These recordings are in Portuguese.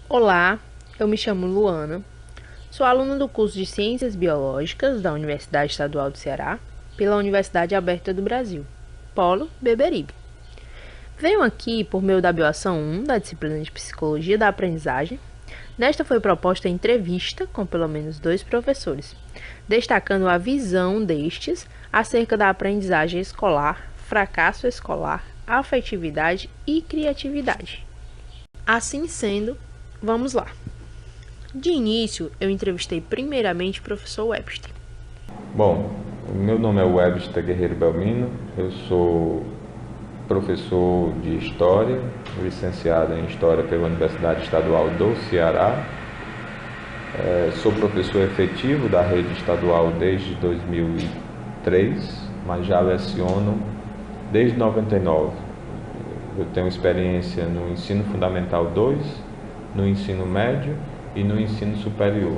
Olá, eu me chamo Luana, sou aluna do curso de Ciências Biológicas da Universidade Estadual do Ceará, pela Universidade Aberta do Brasil, Polo Beberibe. Venho aqui por meio da Bioação 1 da disciplina de Psicologia da Aprendizagem. Nesta foi proposta a entrevista com pelo menos 2 professores, destacando a visão destes acerca da aprendizagem escolar, fracasso escolar, afetividade e criatividade. Assim sendo, vamos lá. De início, eu entrevistei primeiramente o professor Webster. Bom, meu nome é Webster Guerreiro Belmino, eu sou professor de História, licenciado em História pela Universidade Estadual do Ceará. Sou professor efetivo da rede estadual desde 2003, mas já leciono desde 99. Eu tenho experiência no ensino fundamental 2, no ensino médio e no ensino superior.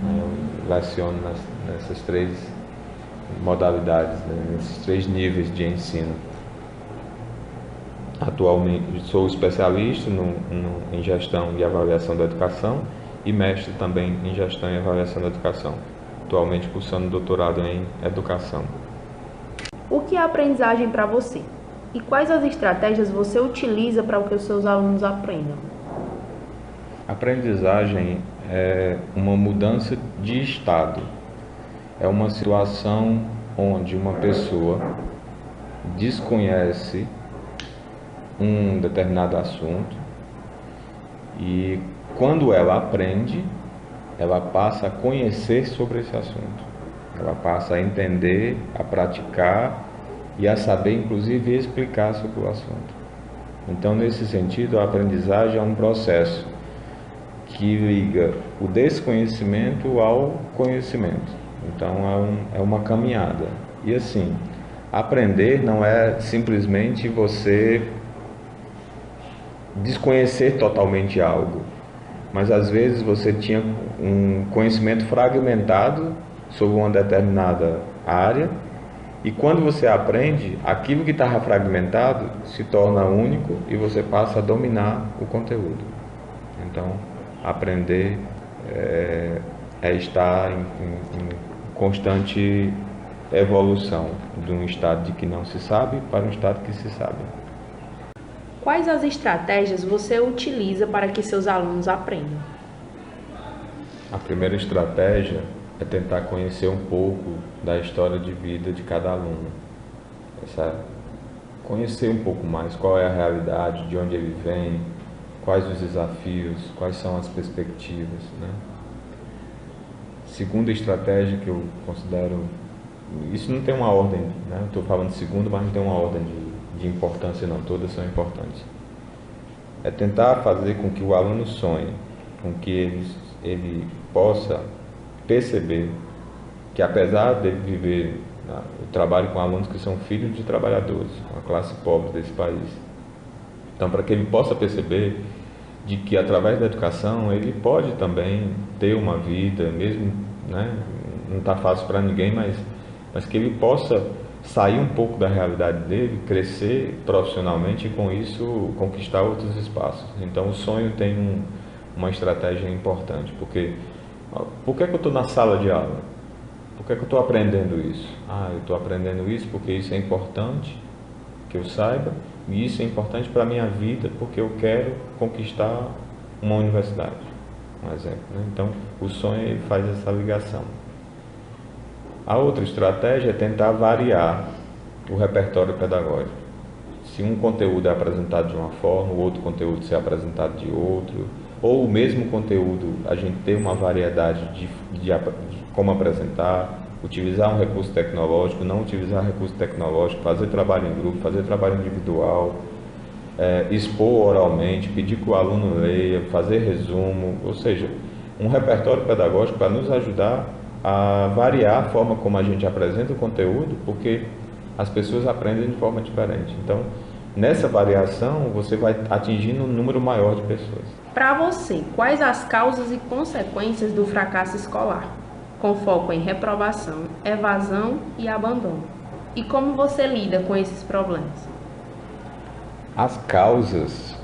Eu leciono nessas 3 modalidades, nesses 3 níveis de ensino. Atualmente sou especialista em gestão e avaliação da educação e mestre também em gestão e avaliação da educação. Atualmente cursando doutorado em educação. O que é aprendizagem para você? E quais as estratégias você utiliza para que os seus alunos aprendam? Aprendizagem é uma mudança de estado. É uma situação onde uma pessoa desconhece um determinado assunto e quando ela aprende, ela passa a conhecer sobre esse assunto. Ela passa a entender, a praticar e a saber, inclusive, explicar sobre o assunto. Então, nesse sentido, a aprendizagem é um processo que liga o desconhecimento ao conhecimento. Então, é uma caminhada. E assim, aprender não é simplesmente você desconhecer totalmente algo, mas às vezes você tinha um conhecimento fragmentado sobre uma determinada área e quando você aprende, aquilo que estava fragmentado se torna único e você passa a dominar o conteúdo. Então, aprender é estar em constante evolução de um estado de que não se sabe para um estado que se sabe. Quais as estratégias você utiliza para que seus alunos aprendam? A primeira estratégia é tentar conhecer um pouco da história de vida de cada aluno. Conhecer um pouco mais qual é a realidade, de onde ele vem, quais os desafios, quais são as perspectivas, né? Segunda estratégia que eu considero, isso não tem uma ordem, né? Estou falando segundo, mas não tem uma ordem de importância não, todas são importantes. É tentar fazer com que o aluno sonhe, com que ele possa perceber que apesar de viver, eu trabalho com alunos que são filhos de trabalhadores, uma classe pobre desse país. Então, para que ele possa perceber de que através da educação ele pode também ter uma vida, mesmo, né, não está fácil para ninguém, mas que ele possa sair um pouco da realidade dele, crescer profissionalmente e com isso conquistar outros espaços. Então o sonho tem uma estratégia importante, porque por que eu estou na sala de aula? Por que eu estou aprendendo isso? Eu estou aprendendo isso porque isso é importante que eu saiba e isso é importante para a minha vida porque eu quero conquistar uma universidade, um exemplo, né? Então o sonho ele faz essa ligação. A outra estratégia é tentar variar o repertório pedagógico. Se um conteúdo é apresentado de uma forma, o outro conteúdo ser apresentado de outro, ou o mesmo conteúdo, a gente ter uma variedade de como apresentar, utilizar um recurso tecnológico, não utilizar recurso tecnológico, fazer trabalho em grupo, fazer trabalho individual, expor oralmente, pedir que o aluno leia, fazer resumo, ou seja, um repertório pedagógico para nos ajudar a variar a forma como a gente apresenta o conteúdo, porque as pessoas aprendem de forma diferente. Então, nessa variação, você vai atingindo um número maior de pessoas. Para você, quais as causas e consequências do fracasso escolar, com foco em reprovação, evasão e abandono? E como você lida com esses problemas? As causas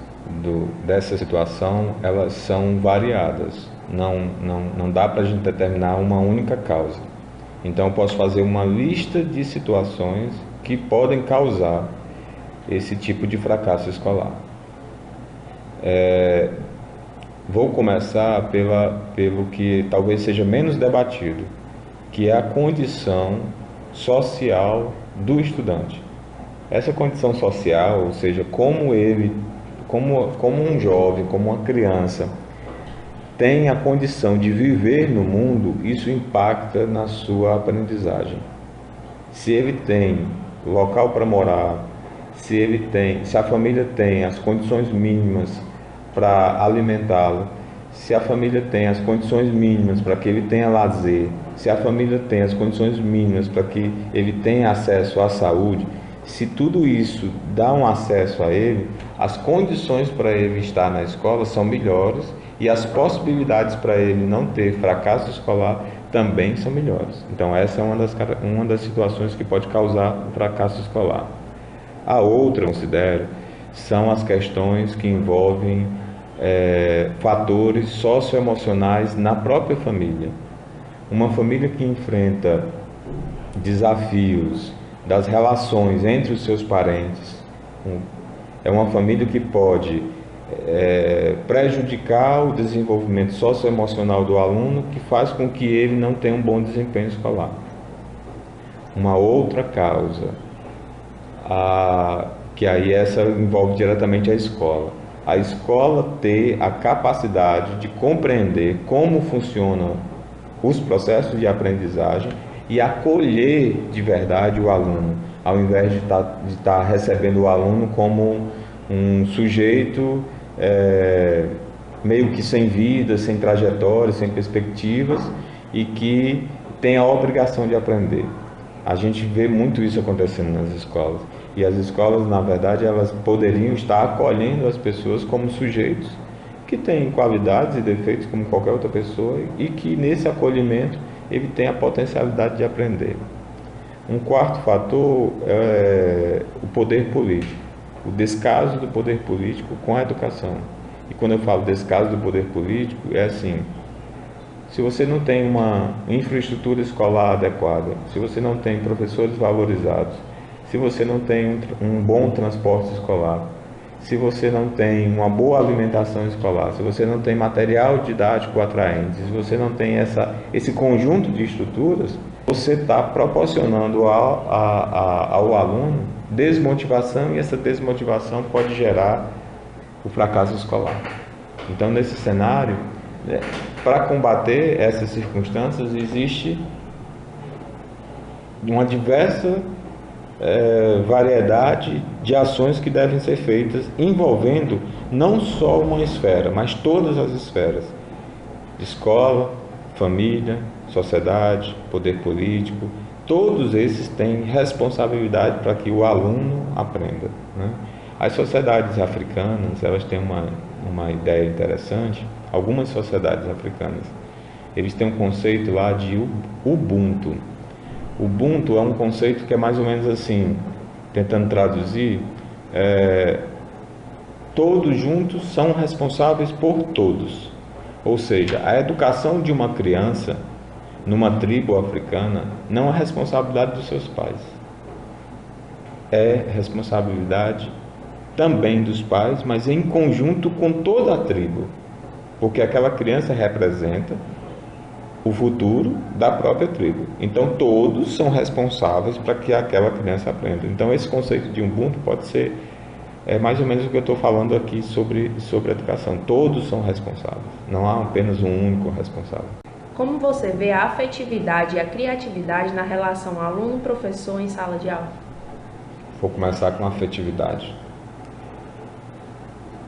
dessa situação, elas são variadas. Não dá para a gente determinar uma única causa. Então eu posso fazer uma lista de situações que podem causar esse tipo de fracasso escolar. Vou começar pelo que talvez seja menos debatido, que é a condição social do estudante. Essa condição social, ou seja, como um jovem, como uma criança, tem a condição de viver no mundo, isso impacta na sua aprendizagem. Se ele tem local para morar, se a família tem as condições mínimas para alimentá-lo, se a família tem as condições mínimas para que ele tenha lazer, se a família tem as condições mínimas para que ele tenha acesso à saúde, se tudo isso dá um acesso a ele, as condições para ele estar na escola são melhores e as possibilidades para ele não ter fracasso escolar também são melhores. Então essa é uma das situações que pode causar um fracasso escolar. A outra, eu considero, são as questões que envolvem fatores socioemocionais na própria família. Uma família que enfrenta desafios das relações entre os seus parentes é uma família que pode prejudicar o desenvolvimento socioemocional do aluno, que faz com que ele não tenha um bom desempenho escolar. Uma outra causa, que aí essa envolve diretamente a escola. A escola ter a capacidade de compreender como funcionam os processos de aprendizagem e acolher de verdade o aluno, ao invés de estar recebendo o aluno como um sujeito meio que sem vida, sem trajetória, sem perspectivas e que tem a obrigação de aprender. A gente vê muito isso acontecendo nas escolas. E as escolas, na verdade, elas poderiam estar acolhendo as pessoas como sujeitos que têm qualidades e defeitos como qualquer outra pessoa e que nesse acolhimento ele tem a potencialidade de aprender. Um quarto fator é o poder político, o descaso do poder político com a educação. E quando eu falo descaso do poder político, é assim: se você não tem uma infraestrutura escolar adequada, se você não tem professores valorizados, se você não tem um bom transporte escolar, se você não tem uma boa alimentação escolar, se você não tem material didático atraente, se você não tem esse conjunto de estruturas, você está proporcionando ao aluno desmotivação, e essa desmotivação pode gerar o fracasso escolar. Então, nesse cenário, para combater essas circunstâncias, existe uma diversa variedade de ações que devem ser feitas, envolvendo não só uma esfera, mas todas as esferas: escola, família, sociedade, poder político. Todos esses têm responsabilidade para que o aluno aprenda, né? As sociedades africanas, elas têm uma ideia interessante. Algumas sociedades africanas, eles têm um conceito lá de Ubuntu. Ubuntu é um conceito que é mais ou menos assim, tentando traduzir, todos juntos são responsáveis por todos. Ou seja, a educação de uma criança numa tribo africana não é responsabilidade dos seus pais. É responsabilidade também dos pais, mas em conjunto com toda a tribo, porque aquela criança representa o futuro da própria tribo. Então todos são responsáveis para que aquela criança aprenda. Então esse conceito de Ubuntu pode ser mais ou menos o que eu estou falando aqui sobre educação. Todos são responsáveis, não há apenas um único responsável. Como você vê a afetividade e a criatividade na relação aluno-professor em sala de aula? Vou começar com a afetividade.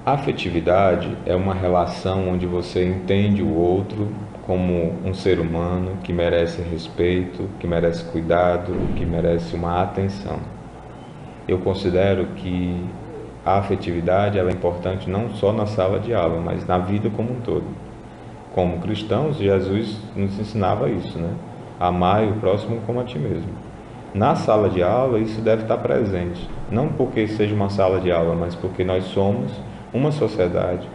A afetividade é uma relação onde você entende o outro como um ser humano que merece respeito, que merece cuidado, que merece uma atenção. Eu considero que a afetividade ela é importante não só na sala de aula, mas na vida como um todo. Como cristãos, Jesus nos ensinava isso, né? Amai o próximo como a ti mesmo. Na sala de aula, isso deve estar presente. Não porque seja uma sala de aula, mas porque nós somos uma sociedade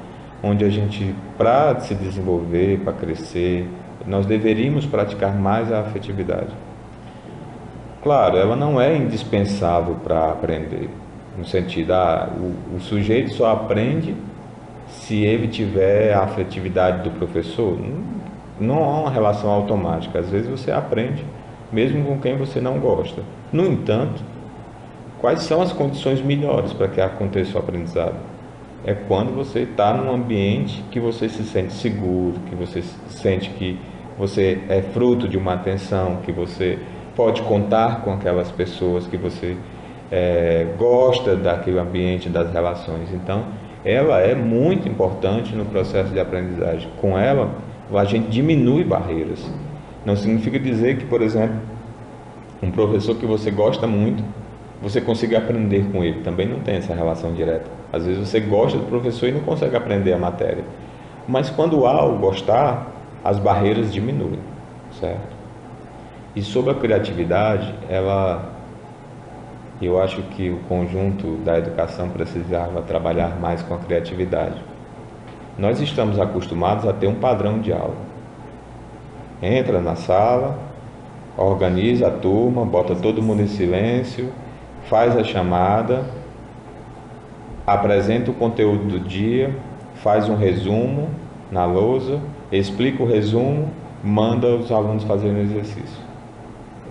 onde a gente, para se desenvolver, para crescer, nós deveríamos praticar mais a afetividade. Claro, ela não é indispensável para aprender, no sentido, o sujeito só aprende se ele tiver a afetividade do professor. Não há uma relação automática, às vezes você aprende mesmo com quem você não gosta. No entanto, quais são as condições melhores para que aconteça o aprendizado? É quando você está num ambiente que você se sente seguro, que você sente que você é fruto de uma atenção, que você pode contar com aquelas pessoas, que você gosta daquele ambiente, das relações. Então, ela é muito importante no processo de aprendizagem. Com ela, a gente diminui barreiras. Não significa dizer que, por exemplo, um professor que você gosta muito, você consiga aprender com ele. Também não tem essa relação direta. Às vezes você gosta do professor e não consegue aprender a matéria. Mas quando há o gostar, as barreiras diminuem, certo? E sobre a criatividade, eu acho que o conjunto da educação precisava trabalhar mais com a criatividade. Nós estamos acostumados a ter um padrão de aula. Entra na sala, organiza a turma, bota todo mundo em silêncio, faz a chamada, apresenta o conteúdo do dia, faz um resumo na lousa, explica o resumo, manda os alunos fazerem o exercício.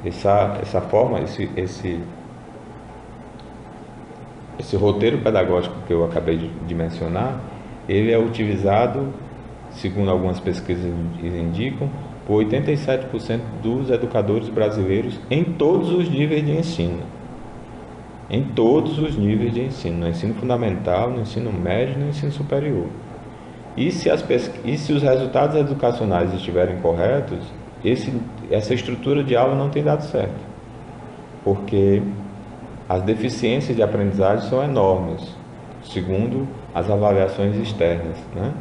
Essa forma, esse roteiro pedagógico que eu acabei de mencionar, ele é utilizado, segundo algumas pesquisas indicam, por 87% dos educadores brasileiros em todos os níveis de ensino. Em todos os níveis de ensino, no ensino fundamental, no ensino médio e no ensino superior. E se os resultados educacionais estiverem corretos, essa estrutura de aula não tem dado certo, porque as deficiências de aprendizagem são enormes, segundo as avaliações externas, né?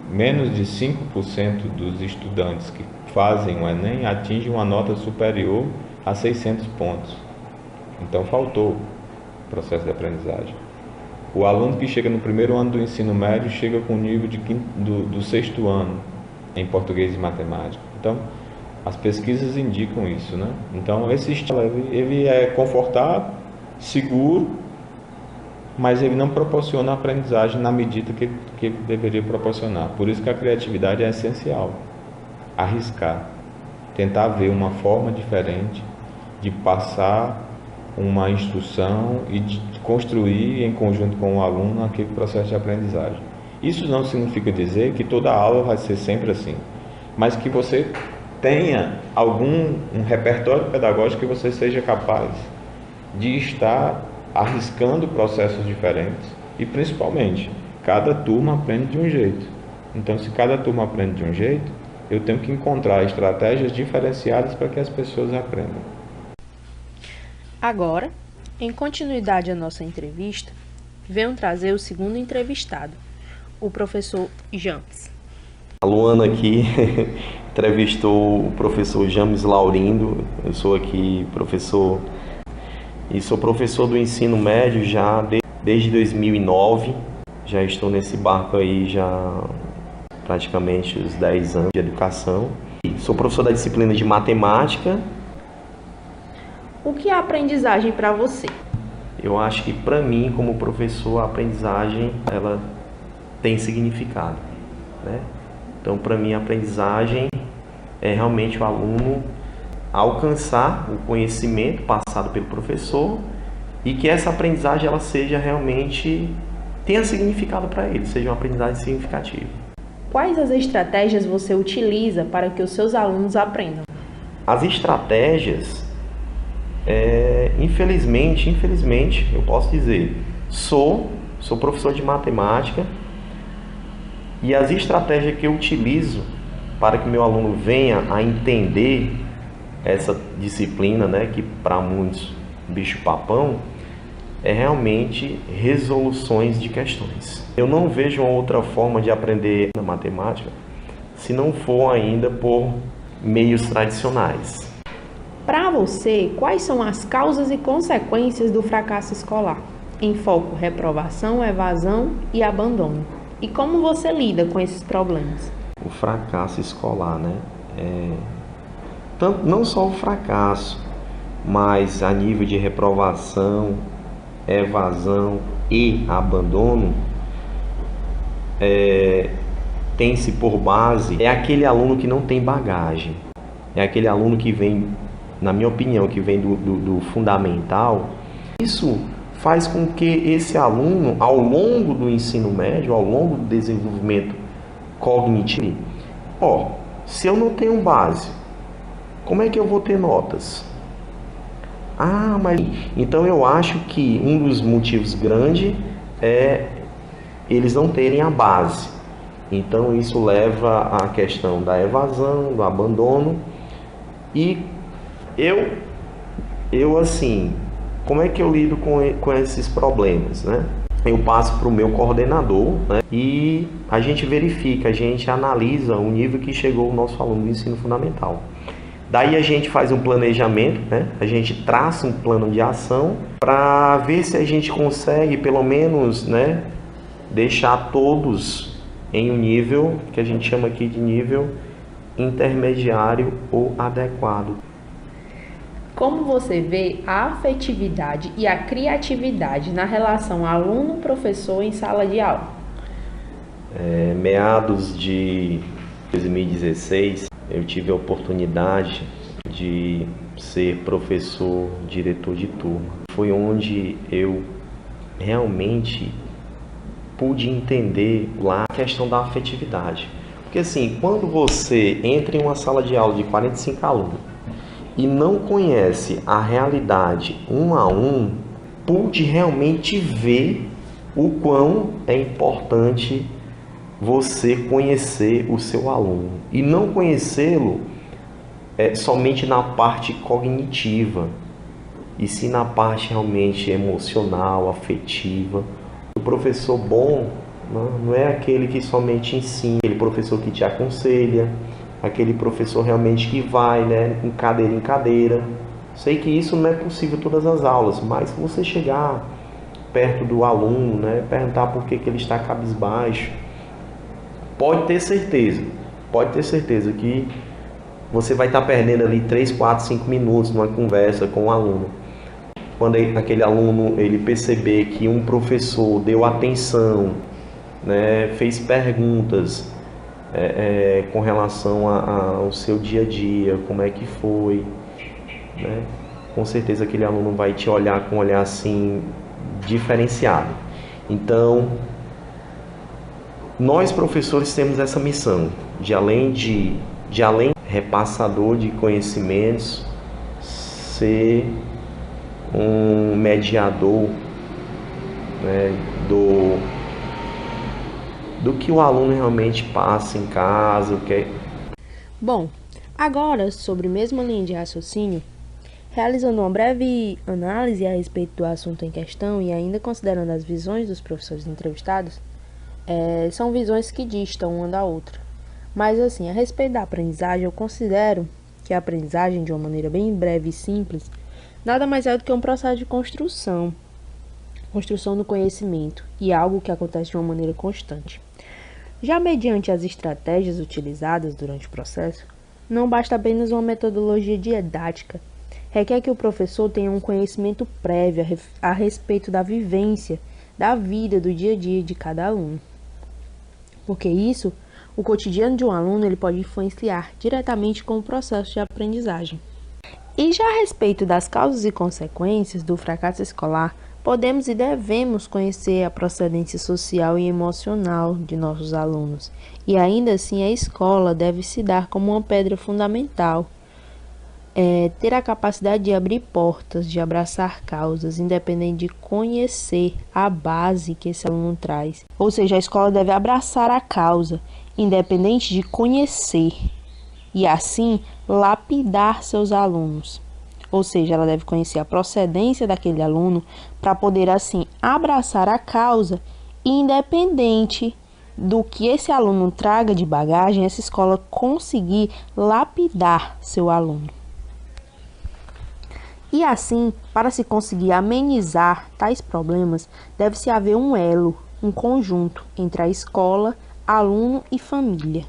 Menos de 5% dos estudantes que fazem o Enem atingem uma nota superior a 600 pontos. Então faltou processo de aprendizagem. O aluno que chega no primeiro ano do ensino médio chega com o nível do sexto ano em português e matemática. Então, as pesquisas indicam isso, né? Então, esse estilo, ele é confortável, seguro, mas ele não proporciona a aprendizagem na medida que ele deveria proporcionar. Por isso que a criatividade é essencial. Arriscar, tentar ver uma forma diferente de passar uma instrução e de construir em conjunto com o aluno aquele processo de aprendizagem. Isso não significa dizer que toda aula vai ser sempre assim, mas que você tenha um repertório pedagógico que você seja capaz de estar arriscando processos diferentes e, principalmente, cada turma aprende de um jeito. Então, se cada turma aprende de um jeito, eu tenho que encontrar estratégias diferenciadas para que as pessoas aprendam. Agora, em continuidade à nossa entrevista, venho trazer o segundo entrevistado, o professor James. A Luana aqui entrevistou o professor James Laurindo. Eu sou aqui professor e sou professor do ensino médio já desde 2009. Já estou nesse barco aí já praticamente os 10 anos de educação. Sou professor da disciplina de matemática. O que é a aprendizagem para você? Eu acho que para mim, como professor, a aprendizagem ela tem significado, né? Então, para mim, a aprendizagem é realmente o aluno alcançar o conhecimento passado pelo professor e que essa aprendizagem ela seja realmente tenha significado para ele, seja uma aprendizagem significativa. Quais as estratégias você utiliza para que os seus alunos aprendam? As estratégias, infelizmente, eu posso dizer, sou professor de matemática e as estratégias que eu utilizo para que meu aluno venha a entender essa disciplina, né, que para muitos bicho papão, é realmente resoluções de questões. Eu não vejo uma outra forma de aprender na matemática se não for ainda por meios tradicionais. Para você, quais são as causas e consequências do fracasso escolar? em foco reprovação, evasão e abandono. E como você lida com esses problemas? O fracasso escolar, né? Não só o fracasso, mas a nível de reprovação, evasão e abandono, tem-se por base, é aquele aluno que não tem bagagem, é aquele aluno que vem, na minha opinião, que vem do fundamental. Isso faz com que esse aluno, ao longo do ensino médio, ao longo do desenvolvimento cognitivo, se eu não tenho base, como é que eu vou ter notas? Mas então eu acho que um dos motivos grandes é eles não terem a base. Então isso leva à questão da evasão, do abandono. E eu assim, como é que eu lido com esses problemas, né? Eu passo para o meu coordenador, né? E a gente verifica, a gente analisa o nível que chegou o nosso aluno do ensino fundamental. Daí a gente faz um planejamento, né? A gente traça um plano de ação para ver se a gente consegue, pelo menos, né, deixar todos em um nível que a gente chama aqui de nível intermediário ou adequado. Como você vê a afetividade e a criatividade na relação aluno-professor em sala de aula? Meados de 2016, eu tive a oportunidade de ser professor, diretor de turma. Foi onde eu realmente pude entender lá a questão da afetividade. Porque assim, quando você entra em uma sala de aula de 45 alunos e não conhece a realidade um a um, pude realmente ver o quão é importante você conhecer o seu aluno. E não conhecê-lo somente na parte cognitiva, e sim na parte realmente emocional, afetiva. O professor bom não é aquele que somente ensina, aquele professor que te aconselha, aquele professor realmente que vai, né, em cadeira em cadeira. Sei que isso não é possível em todas as aulas, mas se você chegar perto do aluno, né, perguntar por que ele está cabisbaixo, pode ter certeza que você vai estar perdendo ali 3, 4, 5 minutos numa conversa com o aluno. Quando aquele aluno ele perceber que um professor deu atenção, né, fez perguntas com relação ao seu dia a dia, como é que foi, né, com certeza aquele aluno vai te olhar com um olhar assim diferenciado. Então, nós professores temos essa missão de além repassador de conhecimentos, ser um mediador, né, do que o aluno realmente passa em casa, o que é. Bom, agora sobre a mesma linha de raciocínio, realizando uma breve análise a respeito do assunto em questão e ainda considerando as visões dos professores entrevistados, são visões que distam uma da outra. Mas assim, a respeito da aprendizagem, eu considero que a aprendizagem, de uma maneira bem breve e simples, nada mais é do que um processo de construção do conhecimento, e algo que acontece de uma maneira constante. Já mediante as estratégias utilizadas durante o processo, não basta apenas uma metodologia didática, requer que o professor tenha um conhecimento prévio a respeito da vivência, da vida, do dia a dia de cada aluno. Porque isso, o cotidiano de um aluno, ele pode influenciar diretamente com o processo de aprendizagem. E já a respeito das causas e consequências do fracasso escolar, podemos e devemos conhecer a procedência social e emocional de nossos alunos. E ainda assim, a escola deve se dar como uma pedra fundamental, ter a capacidade de abrir portas, de abraçar causas, independente de conhecer a base que esse aluno traz. Ou seja, a escola deve abraçar a causa, independente de conhecer, e assim lapidar seus alunos. Ou seja, ela deve conhecer a procedência daquele aluno para poder assim abraçar a causa, independente do que esse aluno traga de bagagem, essa escola conseguir lapidar seu aluno. E assim, para se conseguir amenizar tais problemas, deve-se haver um elo, um conjunto entre a escola, aluno e família.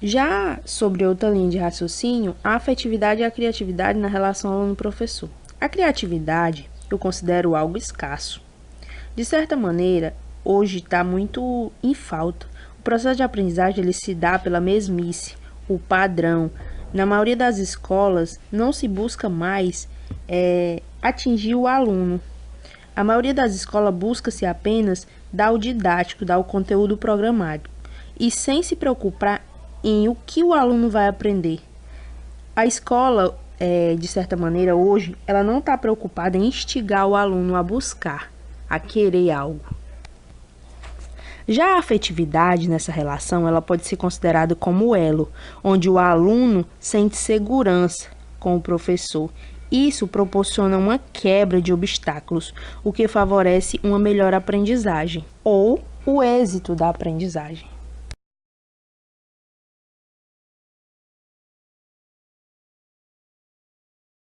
Já sobre outra linha de raciocínio, a afetividade e a criatividade na relação aluno-professor. A criatividade eu considero algo escasso. De certa maneira, hoje está muito em falta. O processo de aprendizagem ele se dá pela mesmice, o padrão. Na maioria das escolas, não se busca mais atingir o aluno. A maioria das escolas busca-se apenas dar o didático, dar o conteúdo programado, e sem se preocupar em o que o aluno vai aprender. A escola, de certa maneira, hoje, ela não está preocupada em instigar o aluno a buscar, a querer algo. Já a afetividade nessa relação, ela pode ser considerada como elo, onde o aluno sente segurança com o professor. Isso proporciona uma quebra de obstáculos, o que favorece uma melhor aprendizagem ou o êxito da aprendizagem.